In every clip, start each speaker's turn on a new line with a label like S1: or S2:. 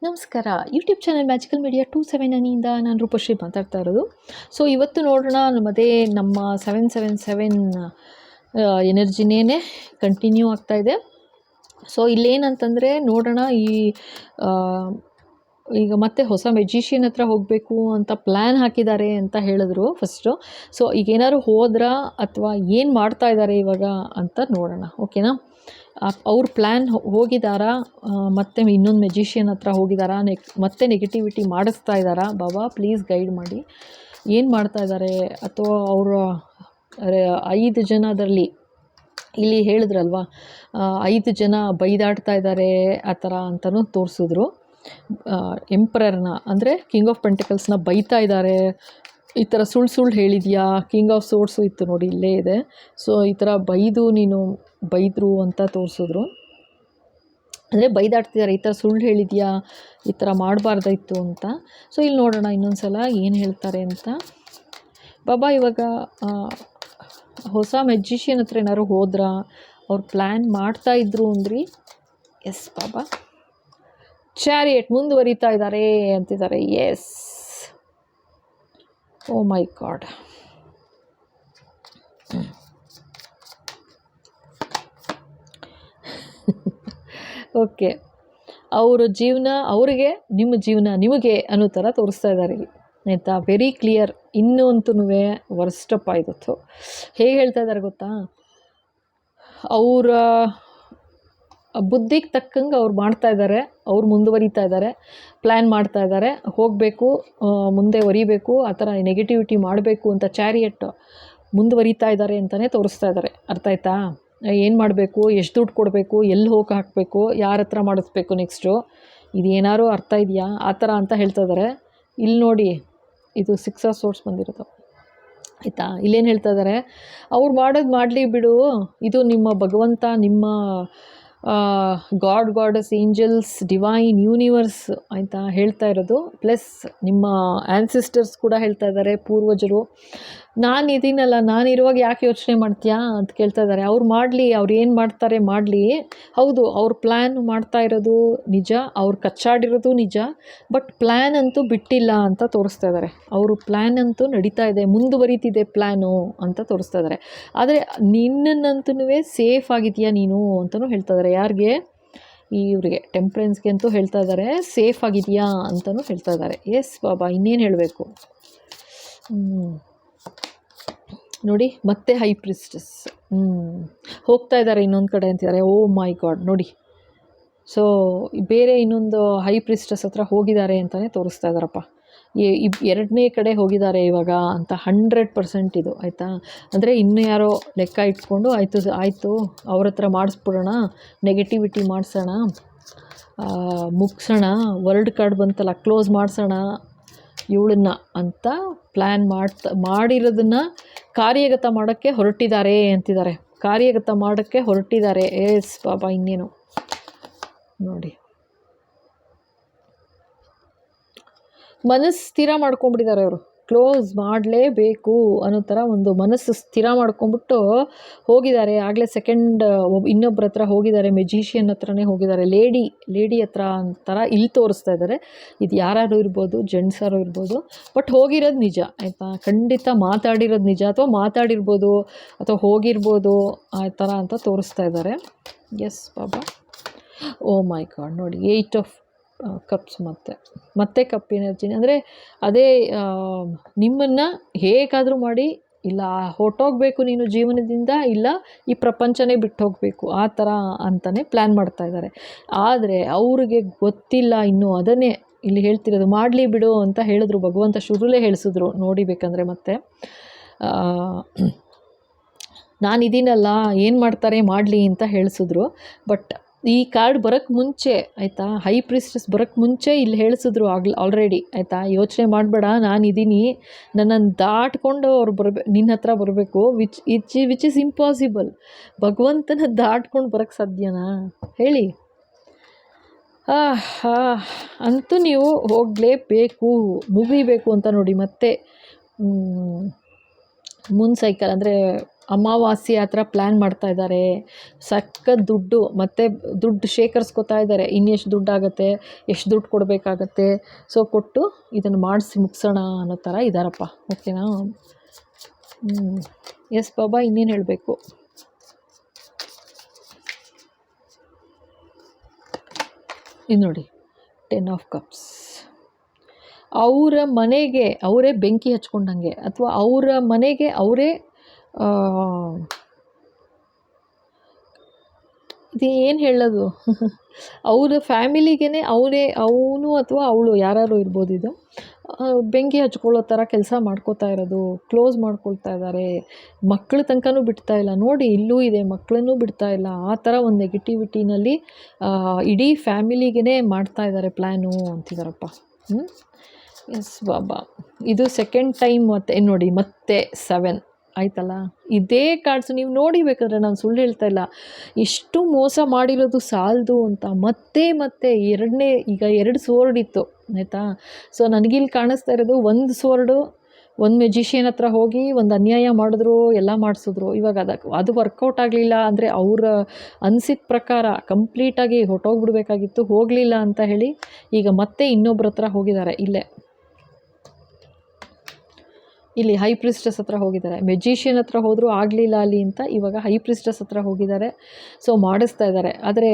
S1: ನಮಸ್ಕಾರ. YouTube channel magical media 279 ನಾನು ರೂಪಶ್ರೀ ಮಾತಾಡ್ತಾ ಇರೋದು. ಸೊ ಇವತ್ತು ನೋಡೋಣ ನಮ್ಮ 777 ಎನರ್ಜಿನೇ ಕಂಟಿನ್ಯೂ ಆಗ್ತಾಯಿದೆ. ಸೊ ಇಲ್ಲೇನಂತಂದರೆ ನೋಡೋಣ, ಆ, ಈಗ ಮತ್ತೆ ಹೊಸ ಮೆಜಿಷಿಯನ್ ಹತ್ರ ಹೋಗಬೇಕು ಅಂತ ಪ್ಲ್ಯಾನ್ ಹಾಕಿದ್ದಾರೆ ಅಂತ ಹೇಳಿದ್ರು ಫಸ್ಟು. ಸೊ ಈಗೇನಾದ್ರು ಹೋದ್ರಾ ಅಥವಾ ಏನು ಮಾಡ್ತಾ ಇದ್ದಾರೆ ಇವಾಗ ಅಂತ ನೋಡೋಣ, ಓಕೆನಾ? ಅವ್ರ ಪ್ಲ್ಯಾನ್ ಹೋಗಿದ್ದಾರಾ, ಮತ್ತೆ ಇನ್ನೊಂದು ಮೆಜಿಷಿಯನ್ ಹತ್ರ ಹೋಗಿದ್ದಾರಾ, ಮತ್ತೆ ನೆಗೆಟಿವಿಟಿ ಮಾಡಿಸ್ತಾ ಇದ್ದಾರಾ? ಬಾಬಾ ಪ್ಲೀಸ್ ಗೈಡ್ ಮಾಡಿ. ಏನು ಮಾಡ್ತಾ ಇದ್ದಾರೆ? ಅಥವಾ ಅವರ 5 ಜನದಲ್ಲಿ ಇಲ್ಲಿ ಹೇಳಿದ್ರಲ್ವ, 5 ಜನ ಬೈದಾಡ್ತಾ ಇದ್ದಾರೆ ಆ ಥರ ಅಂತಲೂ ತೋರಿಸಿದ್ರು. ಎಂಪರರ್ನ ಅಂದರೆ ಕಿಂಗ್ ಆಫ್ ಪೆಂಟಿಕಲ್ಸ್ನ ಬೈತಾ ಇದ್ದಾರೆ. ಈ ಥರ ಸುಳ್ಳು ಹೇಳಿದ್ಯಾ? ಕಿಂಗ್ ಆಫ್ ಸೋರ್ಸು ಇತ್ತು ನೋಡಿ, ಇಲ್ಲೇ ಇದೆ. ಸೊ ಈ ಥರ ಬೈದರು ಅಂತ ತೋರಿಸಿದ್ರು. ಅಂದರೆ ಬೈದಾಡ್ತಿದ್ದಾರೆ, ಈ ಥರ ಸುಳ್ಳು ಹೇಳಿದ್ಯಾ, ಈ ಥರ ಮಾಡಬಾರ್ದಾಯ್ತು ಅಂತ. ಸೊ ಇಲ್ಲಿ ನೋಡೋಣ ಇನ್ನೊಂದು ಸಲ ಏನು ಹೇಳ್ತಾರೆ ಅಂತ. ಬಾಬಾ ಇವಾಗ ಹೊಸ ಮೆಜಿಷಿಯನ್ ಹತ್ರ ಏನಾದ್ರು ಹೋದ್ರಾ, ಅವ್ರು ಪ್ಲ್ಯಾನ್ ಮಾಡ್ತಾಯಿದ್ರು ಅಂದ್ರಿ? ಎಸ್ ಬಾಬಾ. ಚಾರಿಯಟ್ ಮುಂದುವರಿತಾ ಇದ್ದಾರೆ ಅಂತಿದ್ದಾರೆ. ಎಸ್, ಓ ಮೈ ಗಾಡ್. ಓಕೆ, ಅವರ ಜೀವನ ಅವರಿಗೆ, ನಿಮ್ಮ ಜೀವನ ನಿಮಗೆ ಅನ್ನೋ ಥರ ತೋರಿಸ್ತಾ ಇದ್ದಾರೆ ಇಲ್ಲಿ, ಆಯಿತಾ? Very clear. ಇನ್ನೂ ಅಂತೂ ವರ್ಸ್ಟಪ್ ಆಯಿತು. ಹೇಗೆ ಹೇಳ್ತಾ ಇದ್ದಾರೆ ಗೊತ್ತಾ? ಅವರ ಬುದ್ಧಿಗೆ ತಕ್ಕಂಗೆ ಅವ್ರು ಮಾಡ್ತಾ ಇದ್ದಾರೆ, ಅವ್ರು ಮುಂದುವರಿತಾ ಇದ್ದಾರೆ, ಪ್ಲ್ಯಾನ್ ಮಾಡ್ತಾ ಇದ್ದಾರೆ, ಹೋಗಬೇಕು, ಮುಂದೆ ವರಿಬೇಕು, ಆ ಥರ ನೆಗೆಟಿವಿಟಿ ಮಾಡಬೇಕು ಅಂತ ಚಾರಿಯಟ್ ಮುಂದುವರಿತಾ ಇದ್ದಾರೆ ಅಂತಲೇ ತೋರಿಸ್ತಾ ಇದ್ದಾರೆ. ಅರ್ಥ ಆಯ್ತಾ? ಏನು ಮಾಡಬೇಕು, ಎಷ್ಟು ದುಡ್ಡು ಕೊಡಬೇಕು, ಎಲ್ಲಿ ಹೋಗಿ ಹಾಕಬೇಕು, ಯಾರ ಹತ್ರ ಮಾಡಿಸ್ಬೇಕು ನೆಕ್ಸ್ಟು, ಇದೇನಾದ್ರು ಅರ್ಥ ಇದೆಯಾ ಆ ಥರ ಅಂತ ಹೇಳ್ತಾ ಇದ್ದಾರೆ. ಇಲ್ಲಿ ನೋಡಿ, ಇದು 6 ಆಫ್ ಸೋರ್ಸ್ ಬಂದಿರೋದು, ಆಯಿತಾ? ಇಲ್ಲೇನು ಹೇಳ್ತಾ ಇದ್ದಾರೆ? ಅವ್ರು ಮಾಡೋದು ಮಾಡಲಿ ಬಿಡು, ಇದು ನಿಮ್ಮ ಭಗವಂತ, ನಿಮ್ಮ ಗಾಡೆಸ್, ಏಂಜಲ್ಸ್, ಡಿವೈನ್ ಯೂನಿವರ್ಸ್, ಆಯಿತಾ ಹೇಳ್ತಾ ಇರೋದು. ಪ್ಲಸ್ ನಿಮ್ಮ ಆ್ಯನ್ಸಿಸ್ಟರ್ಸ್ ಕೂಡ ಹೇಳ್ತಾ ಇದ್ದಾರೆ, ಪೂರ್ವಜರು. ನಾನು ಇದೀನಲ್ಲ, ನಾನಿರುವಾಗ ಯಾಕೆ ಯೋಚನೆ ಮಾಡ್ತೀಯಾ ಅಂತ ಕೇಳ್ತಾ ಇದ್ದಾರೆ. ಅವ್ರು ಮಾಡಲಿ, ಅವ್ರು ಏನು ಮಾಡ್ತಾರೆ ಮಾಡಲಿ. ಹೌದು, ಅವ್ರ ಪ್ಲ್ಯಾನ್ ಮಾಡ್ತಾ ಇರೋದು ನಿಜ, ಅವ್ರು ಕಚ್ಚಾಡಿರೋದು ನಿಜ, ಬಟ್ ಪ್ಲ್ಯಾನ್ ಅಂತೂ ಬಿಟ್ಟಿಲ್ಲ ಅಂತ ತೋರಿಸ್ತಾ ಇದ್ದಾರೆ. ಅವರು ಪ್ಲ್ಯಾನ್ ಅಂತೂ ನಡೀತಾ ಇದೆ, ಮುಂದುವರಿತಿದೆ ಪ್ಲ್ಯಾನು ಅಂತ ತೋರಿಸ್ತಾ ಇದ್ದಾರೆ. ಆದರೆ ನಿನ್ನಂತೂ ಸೇಫ್ ಆಗಿದೆಯಾ ನೀನು ಅಂತಲೂ ಹೇಳ್ತಾ ಇದ್ದಾರೆ. ಯಾರಿಗೆ? ಇವರಿಗೆ ಟೆಂಪ್ರೆನ್ಸ್ಗೆ ಅಂತೂ ಹೇಳ್ತಾ ಇದ್ದಾರೆ, ಸೇಫ್ ಆಗಿದೆಯಾ ಅಂತಲೂ ಹೇಳ್ತಾ ಇದ್ದಾರೆ. ಎಸ್ ಬಾಬಾ, ಇನ್ನೇನು ಹೇಳಬೇಕು ನೋಡಿ. ಮತ್ತೆ ಹೈ ಪ್ರಿಸ್ಟಸ್ ಹೋಗ್ತಾ ಇದ್ದಾರೆ ಇನ್ನೊಂದು ಕಡೆ ಅಂತಿದ್ದಾರೆ. ಓ ಮೈ ಗಾಡ್, ನೋಡಿ. ಸೊ ಬೇರೆ ಇನ್ನೊಂದು ಹೈ ಪ್ರಿಸ್ಟಸ್ ಹತ್ರ ಹೋಗಿದ್ದಾರೆ ಅಂತಲೇ ತೋರಿಸ್ತಾ ಇದ್ದಾರಪ್ಪ. ಎರಡನೇ ಕಡೆ ಹೋಗಿದ್ದಾರೆ ಇವಾಗ ಅಂತ 100% ಇದು, ಆಯಿತಾ? ಅಂದರೆ ಇನ್ನೂ ಯಾರೋ ಲೆಕ್ಕ ಇಟ್ಕೊಂಡು ಆಯಿತು ಅವ್ರ ಹತ್ರ ಮಾಡಿಸ್ಬಿಡೋಣ, ನೆಗೆಟಿವಿಟಿ ಮಾಡಿಸೋಣ, ಮುಗಿಸೋಣ, ವರ್ಲ್ಡ್ ಕಾರ್ಡ್ ಬಂತಲ್ಲ, ಕ್ಲೋಸ್ ಮಾಡಿಸೋಣ ಇವಳನ್ನ ಅಂತ ಪ್ಲ್ಯಾನ್ ಮಾಡಿರೋದನ್ನು ಕಾರ್ಯಗತ ಮಾಡೋಕ್ಕೆ ಹೊರಟಿದ್ದಾರೆ ಅಂತಿದ್ದಾರೆ. ಕಾರ್ಯಗತ ಮಾಡೋಕ್ಕೆ ಹೊರಟಿದ್ದಾರೆ. ಎಸ್ ಬಾಬಾ, ಇನ್ನೇನು ನೋಡಿ. ಮನಸ್ಸು ಸ್ಥಿರ ಮಾಡ್ಕೊಂಡ್ಬಿಟ್ಟಿದ್ದಾರೆ ಅವರು, ಕ್ಲೋಸ್ ಮಾಡಲೇಬೇಕು ಅನ್ನೋ ಥರ ಒಂದು ಮನಸ್ಸು ಸ್ಥಿರ ಮಾಡ್ಕೊಂಬಿಟ್ಟು ಹೋಗಿದ್ದಾರೆ. ಆಗಲೇ ಇನ್ನೊಬ್ಬರ ಹತ್ರ ಹೋಗಿದ್ದಾರೆ, ಮೆಜಿಷಿಯನ್ ಹತ್ರನೇ ಹೋಗಿದ್ದಾರೆ. ಲೇಡಿ ಹತ್ರ ಅಂತರ ಇಲ್ಲಿ ತೋರಿಸ್ತಾ ಇದ್ದಾರೆ. ಇದು ಯಾರು ಇರ್ಬೋದು, ಜೆಂಟ್ಸಾರು ಇರ್ಬೋದು, ಬಟ್ ಹೋಗಿರೋದು ನಿಜ, ಆಯಿತಾ? ಖಂಡಿತ ಮಾತಾಡಿರೋದು ನಿಜ, ಅಥವಾ ಮಾತಾಡಿರ್ಬೋದು, ಅಥವಾ ಹೋಗಿರ್ಬೋದು ಆ ಥರ ಅಂತ ತೋರಿಸ್ತಾ ಇದ್ದಾರೆ. ಎಸ್ ಬಾಬಾ. ಓ ಮೈ ಗಾಡ್, ನೋಡಿ 8 ಆಫ್ ಕಪ್ಸ್, ಮತ್ತೆ ಕಪ್ ಎನರ್ಜಿನ ಅಂದರೆ ಅದೇ, ನಿಮ್ಮನ್ನು ಹೇಗಾದರೂ ಮಾಡಿ, ಇಲ್ಲ ಹೊರಟೋಗ್ಬೇಕು ನೀನು ಜೀವನದಿಂದ, ಇಲ್ಲ ಈ ಪ್ರಪಂಚನೇ ಬಿಟ್ಟು ಹೋಗಬೇಕು, ಆ ಥರ ಅಂತಲೇ ಪ್ಲ್ಯಾನ್ ಮಾಡ್ತಾ ಇದ್ದಾರೆ. ಆದರೆ ಅವ್ರಿಗೆ ಗೊತ್ತಿಲ್ಲ ಇನ್ನೂ. ಅದನ್ನೇ ಇಲ್ಲಿ ಹೇಳ್ತಿರೋದು, ಮಾಡಲಿ ಬಿಡು ಅಂತ ಹೇಳಿದ್ರು ಭಗವಂತ, ಶುರುಲೇ ಹೇಳಿಸಿದ್ರು ನೋಡಿ. ಬೇಕಂದರೆ ಮತ್ತೆ ನಾನಿದ್ದೀನಲ್ಲ, ಏನು ಮಾಡ್ತಾರೆ ಮಾಡಲಿ ಅಂತ ಹೇಳಿಸಿದ್ರು. ಬಟ್ ಈ ಕಾರ್ಡ್ ಬರೋಕ್ಕೆ ಮುಂಚೆ, ಆಯಿತಾ, ಹೈ ಪ್ರಿಸ್ಟಸ್ ಬರೋಕ್ಕೆ ಮುಂಚೆ ಇಲ್ಲಿ ಹೇಳಿಸಿದ್ರು ಆಲ್ರೆಡಿ, ಆಯಿತಾ? ಯೋಚನೆ ಮಾಡಬೇಡ, ನಾನಿದ್ದೀನಿ, ನನ್ನನ್ನು ದಾಟ್ಕೊಂಡು ಅವ್ರು ನಿನ್ನ ಹತ್ರ ಬರಬೇಕು, ವಿಚ್ ಇಸ್ ಇಂಪಾಸಿಬಲ್. ಭಗವಂತನ ದಾಟ್ಕೊಂಡು ಬರೋಕ್ಕೆ ಸಾಧ್ಯನಾ ಹೇಳಿ? ಅಂತೂ ನೀವು ಹೋಗಲೇಬೇಕು, ಮುಗಿಬೇಕು ಅಂತ ನೋಡಿ. ಮತ್ತೆ ಮೂನ್ ಸೈಕಲ್ ಅಂದರೆ ಅಮಾವಾಸ್ಯೆ ಆ ಥರ ಪ್ಲ್ಯಾನ್ ಮಾಡ್ತಾ ಇದ್ದಾರೆ. ಸಖತ್ ದುಡ್ಡು ಮತ್ತು ದುಡ್ಡು ಶೇಖರಿಸ್ಕೊತಾ ಇದ್ದಾರೆ. ಇನ್ನೆಷ್ಟು ದುಡ್ಡಾಗತ್ತೆ, ಎಷ್ಟು ದುಡ್ಡು ಕೊಡಬೇಕಾಗತ್ತೆ, ಸೊ ಕೊಟ್ಟು ಇದನ್ನು ಮಾಡಿಸಿ ಮುಗಿಸೋಣ ಅನ್ನೋ ಥರ ಇದ್ದಾರಪ್ಪ. ಓಕೆನಾ? ಎಸ್ ಬಾಬಾ, ಇನ್ನೇನು ಹೇಳಬೇಕು? ಇದು ನೋಡಿ 10 ಆಫ್ ಕಪ್ಸ್. ಅವರ ಮನೆಗೆ ಅವರೇ ಬೆಂಕಿ ಹಚ್ಕೊಂಡಂಗೆ, ಅಥವಾ ಅವರ ಮನೆಗೆ ಅವರೇ ಇದು ಏನು ಹೇಳೋದು ಅವರ ಫ್ಯಾಮಿಲಿಗೇ ಅವನು ಅಥವಾ ಅವಳು ಯಾರು ಇರ್ಬೋದು, ಇದು ಬೆಂಕಿ ಹಚ್ಕೊಳ್ಳೋ ಥರ ಕೆಲಸ ಮಾಡ್ಕೋತಾ ಇರೋದು, ಕ್ಲೋಸ್ ಮಾಡ್ಕೊಳ್ತಾ ಇದ್ದಾರೆ. ಮಕ್ಕಳ ತನಕನೂ ಬಿಡ್ತಾ ಇಲ್ಲ ನೋಡಿ, ಇಲ್ಲೂ ಇದೆ, ಮಕ್ಕಳನ್ನೂ ಬಿಡ್ತಾ ಇಲ್ಲ. ಆ ಥರ ಒಂದು ನೆಗೆಟಿವಿಟಿನಲ್ಲಿ ಇಡೀ ಫ್ಯಾಮಿಲಿಗೇ ಮಾಡ್ತಾ ಇದ್ದಾರೆ ಪ್ಲ್ಯಾನು ಅಂತಿದ್ದಾರಪ್ಪ. ಎಸ್ ಬಾಬಾ, ಇದು ಸೆಕೆಂಡ್ ಟೈಮ್ ನೋಡಿ, ಮತ್ತೆ 7 ಆಯ್ತಲ್ಲ. ಇದೇ ಕಾರ್ಡ್ಸ್ ನೀವು ನೋಡಿ, ಬೇಕಾದ್ರೆ ನಾನು ಸುಳ್ಳು ಹೇಳ್ತಾ ಇಲ್ಲ, ಎಷ್ಟು ಮೋಸ ಮಾಡಿರೋದು ಸಾಲದು ಅಂತ. ಮತ್ತೆ ಈಗ 2 ಸ್ವೋರ್ಡ್ ಇತ್ತು ಆಯಿತಾ. ಸೊ ನನಗಿಲ್ಲಿ ಕಾಣಿಸ್ತಾ ಇರೋದು 1 ಸ್ವೋರ್ಡು, ಒಂದು ಮೆಜಿಷಿಯನ್ ಹತ್ರ ಹೋಗಿ ಒಂದು ಅನ್ಯಾಯ ಮಾಡಿದ್ರು, ಎಲ್ಲ ಮಾಡಿಸಿದ್ರು. ಇವಾಗ ಅದು ವರ್ಕೌಟ್ ಆಗಲಿಲ್ಲ ಅಂದರೆ ಅವ್ರ ಅನಿಸಿದ ಪ್ರಕಾರ ಕಂಪ್ಲೀಟಾಗಿ ಹೊಟ್ಟೋಗ್ಬಿಡ್ಬೇಕಾಗಿತ್ತು, ಹೋಗಲಿಲ್ಲ ಅಂತ ಹೇಳಿ ಈಗ ಮತ್ತೆ ಇನ್ನೊಬ್ರ ಹತ್ರ ಹೋಗಿದ್ದಾರೆ. ಇಲ್ಲಿ ಹೈ ಪ್ರಿಸ್ಟಸ್ ಹತ್ರ ಹೋಗಿದ್ದಾರೆ. ಮೆಜಿಷಿಯನ್ ಹತ್ರ ಹೋದರೂ ಆಗಲಿಲ್ಲ ಅಲ್ಲಿ ಅಂತ ಇವಾಗ ಹೈ ಪ್ರಿಸ್ಟಸ್ ಹತ್ರ ಹೋಗಿದ್ದಾರೆ. ಸೊ ಮಾಡಿಸ್ತಾ ಇದ್ದಾರೆ. ಆದರೆ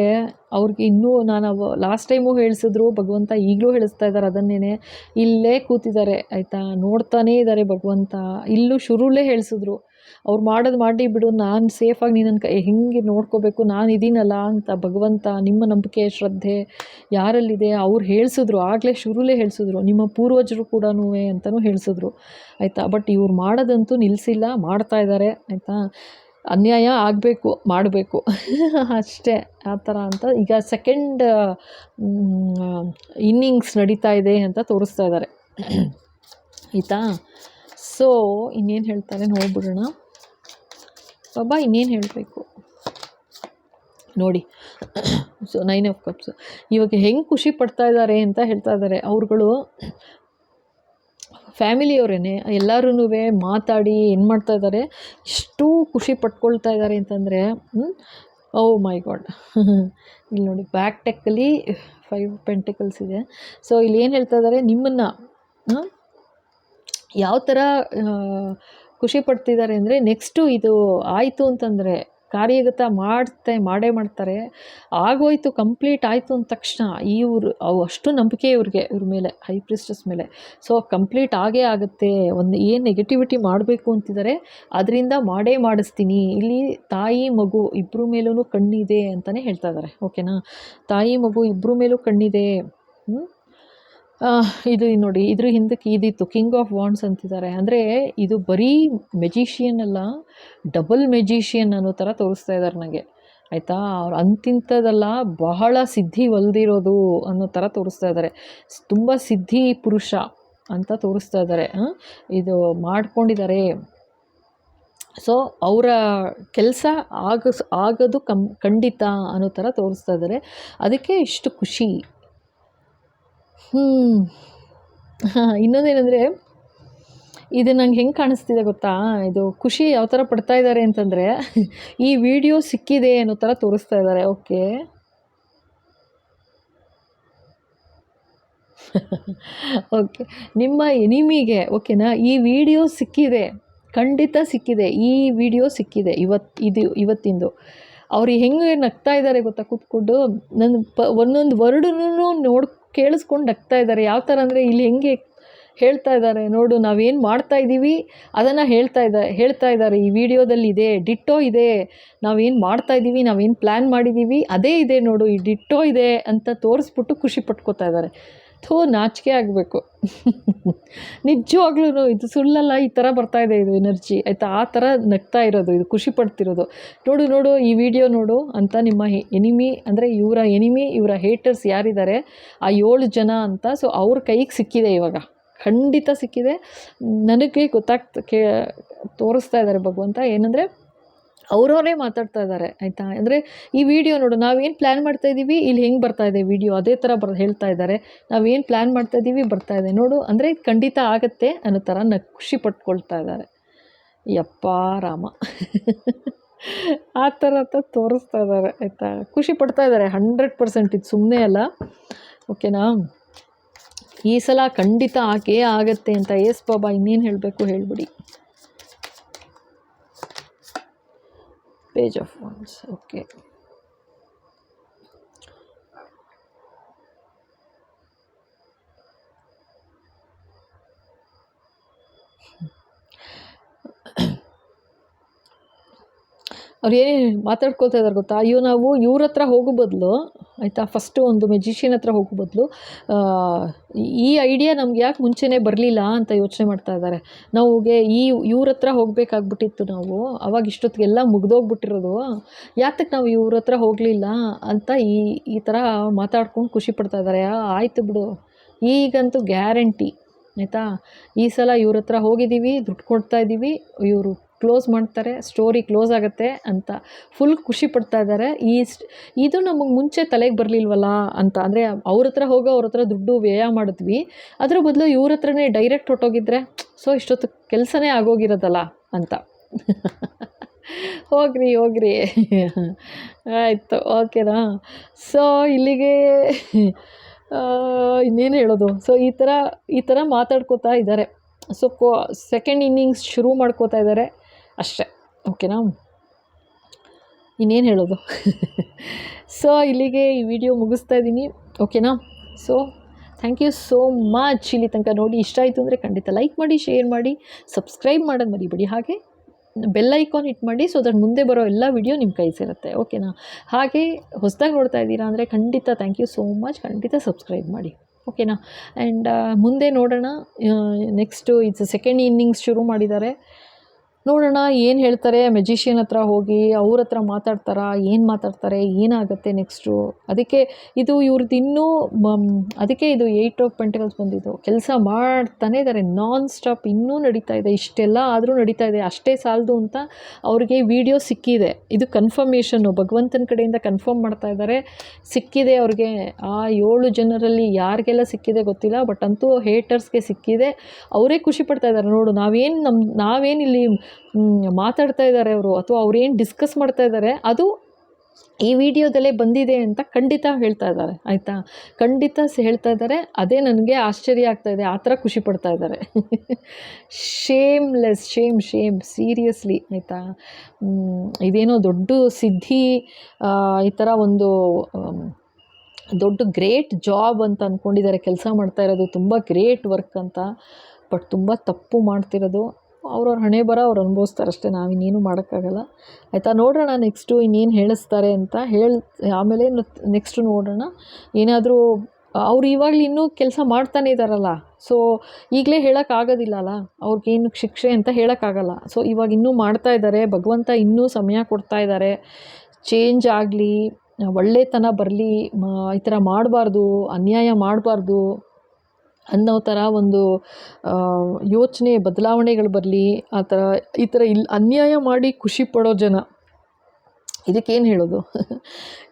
S1: ಅವ್ರಿಗೆ ಇನ್ನೂ ನಾನು ಲಾಸ್ಟ್ ಟೈಮು ಹೇಳಿಸಿದ್ರು ಭಗವಂತ, ಈಗಲೂ ಹೇಳಿಸ್ತಾ ಇದ್ದಾರೆ ಅದನ್ನೇ. ಇಲ್ಲೇ ಕೂತಿದ್ದಾರೆ ಆಯಿತಾ, ನೋಡ್ತಾನೇ ಇದ್ದಾರೆ ಭಗವಂತ. ಇಲ್ಲೂ ಶುರುಲೇ ಹೇಳಿಸಿದ್ರು, ಅವ್ರು ಮಾಡೋದು ಮಾಡಿ ಬಿಡು, ನಾನು ಸೇಫಾಗಿ ನೀನನ್ನು ಹೆಂಗೆ ನೋಡ್ಕೋಬೇಕು, ನಾನು ಇದೀನಲ್ಲ ಅಂತ. ಭಗವಂತ, ನಿಮ್ಮ ನಂಬಿಕೆ ಶ್ರದ್ಧೆ ಯಾರಲ್ಲಿದೆ ಅವ್ರು ಹೇಳಿಸಿದ್ರು, ಆಗಲೇ ಶುರುಲೇ ಹೇಳಿಸಿದ್ರು, ನಿಮ್ಮ ಪೂರ್ವಜರು ಕೂಡ ಅಂತಲೂ ಹೇಳಿಸಿದ್ರು ಆಯಿತಾ. ಬಟ್ ಇವ್ರು ಮಾಡೋದಂತೂ ನಿಲ್ಲಿಸಿಲ್ಲ, ಮಾಡ್ತಾ ಇದ್ದಾರೆ ಆಯಿತಾ. ಅನ್ಯಾಯ ಆಗಬೇಕು, ಮಾಡಬೇಕು ಅಷ್ಟೇ, ಆ ಥರ ಅಂತ. ಈಗ ಸೆಕೆಂಡ್ ಇನ್ನಿಂಗ್ಸ್ ನಡೀತಾ ಇದೆ ಅಂತ ತೋರಿಸ್ತಾ ಇದ್ದಾರೆ ಆಯಿತಾ. ಸೊ ಇನ್ನೇನು ಹೇಳ್ತಾರೆ ನೋಡ್ಬಿಡೋಣ ಬಾಬಾ, ಇನ್ನೇನು ಹೇಳಬೇಕು ನೋಡಿ. ಸೊ 9 ಆಫ್ ಕಪ್ಸ್ ಇವಾಗ ಹೆಂಗೆ ಖುಷಿ ಪಡ್ತಾ ಇದ್ದಾರೆ ಅಂತ ಹೇಳ್ತಾ ಇದ್ದಾರೆ. ಅವ್ರುಗಳು ಫ್ಯಾಮಿಲಿಯವರೇ ಎಲ್ಲರೂ ಮಾತಾಡಿ ಏನು ಮಾಡ್ತಾ ಇದ್ದಾರೆ, ಎಷ್ಟು ಖುಷಿ ಪಟ್ಕೊಳ್ತಾ ಇದ್ದಾರೆ ಅಂತಂದರೆ, ಓ ಮೈ ಗಾಡ್. ಇಲ್ಲಿ ನೋಡಿ, ಬ್ಯಾಕ್ ಟೆಕ್ಕಲ್ಲಿ 5 ಪೆಂಟಿಕಲ್ಸ್ ಇದೆ. ಸೊ ಇಲ್ಲಿ ಏನು ಹೇಳ್ತಾ ಇದ್ದಾರೆ, ನಿಮ್ಮನ್ನು ಯಾವ ಥರ ಖುಷಿ ಪಡ್ತಿದ್ದಾರೆ ಅಂದರೆ, ನೆಕ್ಸ್ಟು ಇದು ಆಯಿತು ಅಂತಂದರೆ ಕಾರ್ಯಗತ ಮಾಡೇ ಮಾಡ್ತಾರೆ. ಆಗೋಯ್ತು, ಕಂಪ್ಲೀಟ್ ಆಯಿತು ಅಂದ ತಕ್ಷಣ ಅಷ್ಟು ನಂಬಿಕೆ ಇವ್ರ ಮೇಲೆ, ಹೈ ಪ್ರಿಸ್ಟಸ್ ಮೇಲೆ. ಸೊ ಕಂಪ್ಲೀಟ್ ಆಗೇ ಆಗುತ್ತೆ. ಒಂದು ಏನು ನೆಗೆಟಿವಿಟಿ ಮಾಡಬೇಕು ಅಂತಿದ್ದಾರೆ ಅದರಿಂದ ಮಾಡೇ ಮಾಡಿಸ್ತೀನಿ. ಇಲ್ಲಿ ತಾಯಿ ಮಗು ಇಬ್ಬರ ಮೇಲೂ ಕಣ್ಣಿದೆ ಅಂತಲೇ ಹೇಳ್ತಾ ಇದ್ದಾರೆ. ಓಕೆನಾ, ತಾಯಿ ಮಗು ಇಬ್ಬರ ಮೇಲೂ ಕಣ್ಣಿದೆ. ಇದು ನೋಡಿ, ಇದ್ರ ಹಿಂದಕ್ಕೆ ಇದಿತ್ತು ಕಿಂಗ್ ಆಫ್ ವಾಂಡ್ಸ್ ಅಂತಿದ್ದಾರೆ. ಅಂದರೆ ಇದು ಬರೀ ಮೆಜಿಷಿಯನ್ ಅಲ್ಲ, ಡಬಲ್ ಮೆಜಿಷಿಯನ್ ಅನ್ನೋ ಥರ ತೋರಿಸ್ತಾ ಇದ್ದಾರೆ ನನಗೆ ಆಯಿತಾ. ಅವ್ರು ಅಂತಿಂಥದ್ದಲ್ಲ, ಬಹಳ ಸಿದ್ಧಿ ಒಲ್ದಿರೋದು ಅನ್ನೋ ಥರ ತೋರಿಸ್ತಾ ಇದ್ದಾರೆ. ತುಂಬ ಸಿದ್ಧಿ ಪುರುಷ ಅಂತ ತೋರಿಸ್ತಾ ಇದ್ದಾರೆ. ಇದು ಮಾಡ್ಕೊಂಡಿದ್ದಾರೆ. ಸೊ ಅವರ ಕೆಲಸ ಆಗೋದು ಖಂಡಿತ ಅನ್ನೋ ಥರ ತೋರಿಸ್ತಾ ಇದ್ದಾರೆ. ಅದಕ್ಕೆ ಇಷ್ಟು ಖುಷಿ. ಇನ್ನೊಂದೇನೆಂದರೆ, ಇದು ನಂಗೆ ಹೆಂಗೆ ಕಾಣಿಸ್ತಿದೆ ಗೊತ್ತಾ, ಇದು ಖುಷಿ ಯಾವ ಥರ ಪಡ್ತಾ ಇದ್ದಾರೆ ಅಂತಂದರೆ, ಈ ವಿಡಿಯೋ ಸಿಕ್ಕಿದೆ ಅನ್ನೋ ಥರ ತೋರಿಸ್ತಾ ಇದ್ದಾರೆ. ಓಕೆ, ಓಕೆ, ನಿಮ್ಮ ಎನಿಮಿಗೆ ಓಕೆನಾ ಈ ವಿಡಿಯೋ ಸಿಕ್ಕಿದೆ, ಖಂಡಿತ ಸಿಕ್ಕಿದೆ. ಈ ವಿಡಿಯೋ ಸಿಕ್ಕಿದೆ ಇವತ್ತಿಂದು. ಅವ್ರು ಹೆಂಗೆ ನಗ್ತಾ ಇದ್ದಾರೆ ಗೊತ್ತಾ, ಕೂತ್ಕೊಂಡು ನನ್ನ ಒಂದೊಂದು ವರ್ಡನ್ನು ಕೇಳಿಸ್ಕೊಂಡು ನಗ್ತಾ ಇದ್ದಾರೆ. ಯಾವ ಥರ ಅಂದರೆ, ಇಲ್ಲಿ ಹೆಂಗೆ ಹೇಳ್ತಾ ಇದ್ದಾರೆ ನೋಡು, ನಾವೇನು ಮಾಡ್ತಾ ಇದ್ದೀವಿ ಅದನ್ನು ಹೇಳ್ತಾ ಇದ್ದಾರೆ. ಈ ವಿಡಿಯೋದಲ್ಲಿ ಇದೆ, ಡಿಟ್ಟೋ ಇದೆ. ನಾವೇನು ಮಾಡ್ತಾ ಇದ್ದೀವಿ, ನಾವೇನು ಪ್ಲ್ಯಾನ್ ಮಾಡಿದ್ದೀವಿ ಅದೇ ಇದೆ ನೋಡು, ಈ ಡಿಟ್ಟೋ ಇದೆ ಅಂತ ತೋರಿಸ್ಬಿಟ್ಟು ಖುಷಿ ಪಟ್ಕೋತಾ ಇದ್ದಾರೆ. ನಾಚಿಕೆ ಆಗಬೇಕು ನಿಜವಾಗ್ಲೂ. ಇದು ಸುಳ್ಳಲ್ಲ, ಈ ಥರ ಬರ್ತಾ ಇದೆ ಇದು ಎನರ್ಜಿ ಆಯಿತಾ. ಆ ಥರ ನಗ್ತಾ ಇರೋದು, ಇದು ಖುಷಿ ಪಡ್ತಿರೋದು. ನೋಡು ಈ ವಿಡಿಯೋ ನೋಡು ಅಂತ ನಿಮ್ಮ ಎನಿಮಿ, ಅಂದರೆ ಇವರ ಎನಿಮಿ, ಇವರ ಹೇಟರ್ಸ್ ಯಾರಿದ್ದಾರೆ ಆ 7 ಜನ ಅಂತ. ಸೊ ಅವ್ರ ಕೈಗೆ ಸಿಕ್ಕಿದೆ, ಇವಾಗ ಖಂಡಿತ ಸಿಕ್ಕಿದೆ. ನನಗೆ ತೋರಿಸ್ತಾ ಇದ್ದಾರೆ ಭಗವಂತ. ಏನಂದರೆ ಅವರವರೇ ಮಾತಾಡ್ತಾ ಇದ್ದಾರೆ ಆಯಿತಾ. ಅಂದರೆ ಈ ವಿಡಿಯೋ ನೋಡು, ನಾವೇನು ಪ್ಲ್ಯಾನ್ ಮಾಡ್ತಾಯಿದ್ದೀವಿ, ಇಲ್ಲಿ ಹೆಂಗೆ ಬರ್ತಾ ಇದೆ ವಿಡಿಯೋ ಅದೇ ಥರ ಹೇಳ್ತಾ ಇದ್ದಾರೆ. ನಾವೇನು ಪ್ಲ್ಯಾನ್ ಮಾಡ್ತಾಯಿದ್ದೀವಿ ಬರ್ತಾ ಇದೆ ನೋಡು, ಅಂದರೆ ಖಂಡಿತ ಆಗುತ್ತೆ ಅನ್ನೋ ಥರ ಖುಷಿ ಪಟ್ಕೊಳ್ತಾ ಇದ್ದಾರೆ ಯಪ್ಪ ರಾಮ ಆ ಥರ ತೋರಿಸ್ತಾ ಇದ್ದಾರೆ ಆಯಿತಾ. ಖುಷಿ ಪಡ್ತಾ ಇದ್ದಾರೆ 100%. ಇದು ಸುಮ್ಮನೆ ಅಲ್ಲ, ಓಕೆನಾ. ಈ ಸಲ ಖಂಡಿತ ಆಗತ್ತೆ ಅಂತ. ಎಸ್ ಬಾಬಾ, ಇನ್ನೇನು ಹೇಳಬೇಕು ಹೇಳಿಬಿಡಿ. Page of wands, okay. ಅವ್ರು ಏನು ಮಾತಾಡ್ಕೊಳ್ತಾ ಇದ್ದಾರೆ ಗೊತ್ತಾ? ಅಯ್ಯೋ, ನಾವು ಇವ್ರ ಹತ್ರ ಹೋಗೋ ಬದಲು, ಆಯಿತಾ, ಫಸ್ಟು ಒಂದು ಮೆಜಿಷಿಯನ್ ಹತ್ರ ಹೋಗೋ ಬದಲು ಈ ಐಡಿಯಾ ನಮ್ಗೆ ಯಾಕೆ ಮುಂಚೆನೇ ಬರಲಿಲ್ಲ ಅಂತ ಯೋಚನೆ ಮಾಡ್ತಾ ಇದ್ದಾರೆ. ನಮಗೆ ಇವ್ರ ಹತ್ರ ಹೋಗಬೇಕಾಗ್ಬಿಟ್ಟಿತ್ತು ನಾವು, ಅವಾಗ ಇಷ್ಟೊತ್ತಿಗೆಲ್ಲ ಮುಗ್ದೋಗ್ಬಿಟ್ಟಿರೋದು. ಯಾತಕ್ಕೆ ನಾವು ಇವ್ರ ಹತ್ರ ಹೋಗಲಿಲ್ಲ ಅಂತ ಈ ಥರ ಮಾತಾಡ್ಕೊಂಡು ಖುಷಿ ಪಡ್ತಾ ಇದ್ದಾರೆ. ಆಯಿತು ಬಿಡು, ಈಗಂತೂ ಗ್ಯಾರಂಟಿ, ಆಯಿತಾ. ಈ ಸಲ ಇವ್ರ ಹತ್ರ ಹೋಗಿದ್ದೀವಿ, ದುಡ್ಡು ಕೊಡ್ತಾ ಇದ್ದೀವಿ, ಇವರು ಕ್ಲೋಸ್ ಮಾಡ್ತಾರೆ, ಸ್ಟೋರಿ ಕ್ಲೋಸ್ ಆಗುತ್ತೆ ಅಂತ ಫುಲ್ ಖುಷಿ ಪಡ್ತಾ ಇದ್ದಾರೆ. ಇದು ನಮಗೆ ಮುಂಚೆ ತಲೆಗೆ ಬರಲಿಲ್ವಲ್ಲ ಅಂತ. ಅಂದರೆ ಅವ್ರ ಹತ್ರ ದುಡ್ಡು ವ್ಯಯ ಮಾಡಿದ್ವಿ, ಅದರ ಬದಲು ಇವ್ರ ಹತ್ರನೇ ಡೈರೆಕ್ಟ್ ಹೊಟ್ಟೋಗಿದ್ರೆ ಸೊ ಇಷ್ಟೊತ್ತು ಕೆಲಸನೇ ಆಗೋಗಿರೋದಲ್ಲ ಅಂತ. ಹೋಗ್ರಿ ಆಯಿತು, ಓಕೆನಾ. ಸೊ ಇಲ್ಲಿಗೆ ಇನ್ನೇನು ಹೇಳೋದು. ಸೊ ಈ ಥರ ಮಾತಾಡ್ಕೋತಾ ಇದ್ದಾರೆ. ಸೊ ಸೆಕೆಂಡ್ ಇನ್ನಿಂಗ್ಸ್ ಶುರು ಮಾಡ್ಕೋತಾ ಇದ್ದಾರೆ ಅಷ್ಟೇ, ಓಕೆನಾ. ಇನ್ನೇನು ಹೇಳೋದು. ಸೊ ಇಲ್ಲಿಗೆ ಈ ವಿಡಿಯೋ ಮುಗಿಸ್ತಾ ಇದ್ದೀನಿ, ಓಕೆನಾ. So thank you so much. ಇಲ್ಲಿ ತನಕ ನೋಡಿ ಇಷ್ಟ ಆಯಿತು ಅಂದರೆ ಖಂಡಿತ ಲೈಕ್ ಮಾಡಿ, ಶೇರ್ ಮಾಡಿ, ಸಬ್ಸ್ಕ್ರೈಬ್ ಮಾಡೋದು ಮರಿಬೇಡಿ. ಹಾಗೆ ಬೆಲ್ ಐಕಾನ್ ಹಿಟ್ ಮಾಡಿ, ಸೊ ದಟ್ ಮುಂದೆ ಬರೋ ಎಲ್ಲ ವಿಡಿಯೋ ನಿಮ್ಮ ಕೈ ಸೇರುತ್ತೆ, ಓಕೆನಾ. ಹಾಗೆ ಹೊಸದಾಗಿ ನೋಡ್ತಾ ಇದ್ದೀರಾ ಅಂದರೆ ಖಂಡಿತ ಥ್ಯಾಂಕ್ ಯು ಸೋ ಮಚ್, ಖಂಡಿತ ಸಬ್ಸ್ಕ್ರೈಬ್ ಮಾಡಿ, ಓಕೆನಾ. ಆ್ಯಂಡ್ ಮುಂದೆ ನೋಡೋಣ. ನೆಕ್ಸ್ಟು ಇದು ಸೆಕೆಂಡ್ ಇನ್ನಿಂಗ್ಸ್ ಶುರು ಮಾಡಿದ್ದಾರೆ, ನೋಡೋಣ ಏನು ಹೇಳ್ತಾರೆ. ಮೆಜಿಷಿಯನ್ ಹತ್ರ ಹೋಗಿ ಅವ್ರ ಹತ್ರ ಮಾತಾಡ್ತಾರಾ, ಏನು ಮಾತಾಡ್ತಾರೆ, ಏನಾಗುತ್ತೆ ನೆಕ್ಸ್ಟು. ಅದಕ್ಕೆ ಇದು ಇವ್ರದ್ದು ಇನ್ನೂ ಅದಕ್ಕೆ ಇದು 8 ಆಫ್ ಪೆಂಟಕಲ್ಸ್ ಬಂದಿದ್ದು. ಕೆಲಸ ಮಾಡ್ತಾನೇ ಇದ್ದಾರೆ ನಾನ್ ಸ್ಟಾಪ್, ಇನ್ನೂ ನಡೀತಾ ಇದೆ. ಇಷ್ಟೆಲ್ಲ ಆದರೂ ನಡೀತಾ ಇದೆ, ಅಷ್ಟೇ ಸಾಲದು ಅಂತ ಅವ್ರಿಗೆ ವಿಡಿಯೋ ಸಿಕ್ಕಿದೆ. ಇದು ಕನ್ಫರ್ಮೇಷನ್ನು ಭಗವಂತನ ಕಡೆಯಿಂದ ಕನ್ಫರ್ಮ್ ಮಾಡ್ತಾ ಇದ್ದಾರೆ, ಸಿಕ್ಕಿದೆ ಅವ್ರಿಗೆ. ಆ 7 ಜನರಲ್ಲಿ ಯಾರಿಗೆಲ್ಲ ಸಿಕ್ಕಿದೆ ಗೊತ್ತಿಲ್ಲ, ಬಟ್ ಅಂತೂ ಹೇಟರ್ಸ್ಗೆ ಸಿಕ್ಕಿದೆ. ಅವರೇ ಖುಷಿ ಪಡ್ತಾ ಇದ್ದಾರೆ. ನೋಡು, ನಾವೇನಿಲ್ಲಿ ಮಾತಾಡ್ತಾ ಇದ್ದಾರೆ ಅವರು, ಅಥವಾ ಅವ್ರೇನು ಡಿಸ್ಕಸ್ ಮಾಡ್ತಾ ಇದ್ದಾರೆ ಅದು ಈ ವಿಡಿಯೋದಲ್ಲೇ ಬಂದಿದೆ ಅಂತ ಖಂಡಿತ ಹೇಳ್ತಾ ಇದ್ದಾರೆ, ಆಯಿತಾ. ಖಂಡಿತ ಹೇಳ್ತಾ ಇದ್ದಾರೆ. ಅದೇ ನನಗೆ ಆಶ್ಚರ್ಯ ಆಗ್ತಾ ಇದೆ, ಆ ಥರ ಖುಷಿ ಪಡ್ತಾ ಇದ್ದಾರೆ. ಶೇಮ್ ಸೀರಿಯಸ್ಲಿ, ಆಯಿತಾ. ಇದೇನೋ ದೊಡ್ಡ ಸಿದ್ಧಿ, ಈ ಥರ ಒಂದು ದೊಡ್ಡ ಗ್ರೇಟ್ ಜಾಬ್ ಅಂತ ಅಂದ್ಕೊಂಡಿದ್ದಾರೆ. ಕೆಲಸ ಮಾಡ್ತಾ ಇರೋದು ತುಂಬ ಗ್ರೇಟ್ ವರ್ಕ್ ಅಂತ, ಬಟ್ ತುಂಬ ತಪ್ಪು ಮಾಡ್ತಿರೋದು. ಅವ್ರವ್ರ ಹಣೆ ಬರ ಅವ್ರು ಅನುಭವಿಸ್ತಾರೆ ಅಷ್ಟೇ, ನಾವಿನ್ನೇನು ಮಾಡೋಕ್ಕಾಗಲ್ಲ, ಆಯಿತಾ. ನೋಡೋಣ ನೆಕ್ಸ್ಟು ಇನ್ನೇನು ಹೇಳಿಸ್ತಾರೆ ಅಂತ ಆಮೇಲೆ ನೆಕ್ಸ್ಟು ನೋಡೋಣ. ಏನಾದರೂ ಅವ್ರು ಇವಾಗಲೂ ಇನ್ನೂ ಕೆಲಸ ಮಾಡ್ತಾನೆ ಇದ್ದಾರಲ್ಲ, ಸೊ ಈಗಲೇ ಹೇಳೋಕ್ಕಾಗೋದಿಲ್ಲಲ್ಲ ಅವ್ರಿಗೇನು ಶಿಕ್ಷೆ ಅಂತ ಹೇಳೋಕ್ಕಾಗಲ್ಲ. ಸೊ ಇವಾಗ ಇನ್ನೂ ಮಾಡ್ತಾ ಇದ್ದಾರೆ, ಭಗವಂತ ಇನ್ನೂ ಸಮಯ ಕೊಡ್ತಾ ಇದ್ದಾರೆ. ಚೇಂಜ್ ಆಗಲಿ, ಒಳ್ಳೆತನ ಬರಲಿ, ಈ ಥರ ಮಾಡಬಾರ್ದು, ಅನ್ಯಾಯ ಮಾಡಬಾರ್ದು ಅನ್ನೋ ಥರ ಒಂದು ಯೋಚನೆ, ಬದಲಾವಣೆಗಳು ಬರಲಿ. ಈ ಥರ ಅನ್ಯಾಯ ಮಾಡಿ ಖುಷಿ ಪಡೋ ಜನ, ಇದಕ್ಕೇನು ಹೇಳೋದು.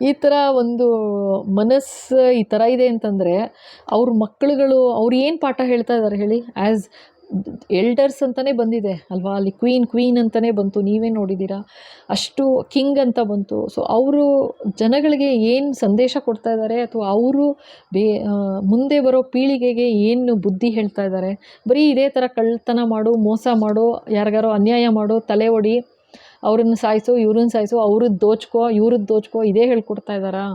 S1: ಈ ಥರ ಒಂದು ಮನಸ್ಸು ಈ ಥರ ಇದೆ ಅಂತಂದರೆ ಅವ್ರ ಮಕ್ಕಳುಗಳು ಅವ್ರು ಏನು ಪಾಠ ಹೇಳ್ತಾ ಇದ್ದಾರೆ ಹೇಳಿ. ಆ್ಯಸ್ ಎಲ್ಡರ್ಸ್ ಅಂತಲೇ ಬಂದಿದೆ ಅಲ್ವಾ, ಅಲ್ಲಿ ಕ್ವೀನ್ ಅಂತಲೇ ಬಂತು, ನೀವೇ ನೋಡಿದ್ದೀರಾ. ಅಷ್ಟು ಕಿಂಗ್ ಅಂತ ಬಂತು. ಸೊ ಅವರು ಜನಗಳಿಗೆ ಏನು ಸಂದೇಶ ಕೊಡ್ತಾ ಇದ್ದಾರೆ, ಅಥವಾ ಅವರು ಮುಂದೆ ಬರೋ ಪೀಳಿಗೆಗೆ ಏನು ಬುದ್ಧಿ ಹೇಳ್ತಾ ಇದ್ದಾರೆ. ಬರೀ ಇದೇ ಥರ ಕಳ್ಳತನ ಮಾಡು, ಮೋಸ ಮಾಡು, ಯಾರಿಗಾರೋ ಅನ್ಯಾಯ ಮಾಡು, ತಲೆ ಹೊಡಿ, ಅವ್ರನ್ನ ಸಾಯಿಸು, ಇವ್ರನ್ನ ಸಾಯಿಸು, ಅವ್ರದ್ದು ದೋಚ್ಕೋ, ಇದೇ ಹೇಳ್ಕೊಡ್ತಾ ಇದ್ದಾರಾ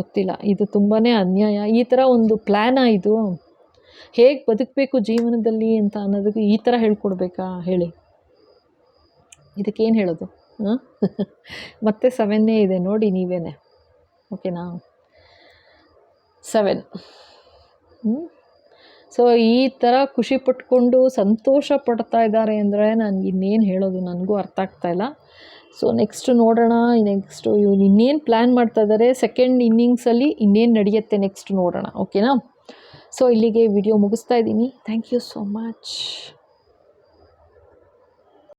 S1: ಗೊತ್ತಿಲ್ಲ. ಇದು ತುಂಬಾ ಅನ್ಯಾಯ. ಈ ಥರ ಒಂದು ಪ್ಲ್ಯಾನಾ ಇದು? ಹೇಗೆ ಬದುಕಬೇಕು ಜೀವನದಲ್ಲಿ ಅಂತ ಅನ್ನೋದಕ್ಕೆ ಈ ಥರ ಹೇಳ್ಕೊಡ್ಬೇಕಾ ಹೇಳಿ. ಇದಕ್ಕೇನು ಹೇಳೋದು? ಮತ್ತೆ 7 ಇದೆ ನೋಡಿ ನೀವೇನೆ, ಓಕೆನಾ. 7 ಸೊ ಈ ಥರ ಖುಷಿ ಪಟ್ಕೊಂಡು ಸಂತೋಷ ಪಡ್ತಾ ಇದ್ದಾರೆ ಅಂದರೆ ನನಗೆ ಇನ್ನೇನು ಹೇಳೋದು, ನನಗೂ ಅರ್ಥ ಆಗ್ತಾಯಿಲ್ಲ. ಸೊ ನೆಕ್ಸ್ಟ್ ನೋಡೋಣ. ನೆಕ್ಸ್ಟು ಇವ್ರು ಇನ್ನೇನು ಪ್ಲ್ಯಾನ್ ಮಾಡ್ತಾ ಇದ್ದಾರೆ, ಸೆಕೆಂಡ್ ಇನ್ನಿಂಗ್ಸಲ್ಲಿ ಇನ್ನೇನು ನಡೆಯುತ್ತೆ ನೆಕ್ಸ್ಟ್ ನೋಡೋಣ, ಓಕೆನಾ. ಸೊ ಇಲ್ಲಿಗೆ ವಿಡಿಯೋ ಮುಗಿಸ್ತಾ ಇದ್ದೀನಿ. Thank you so much.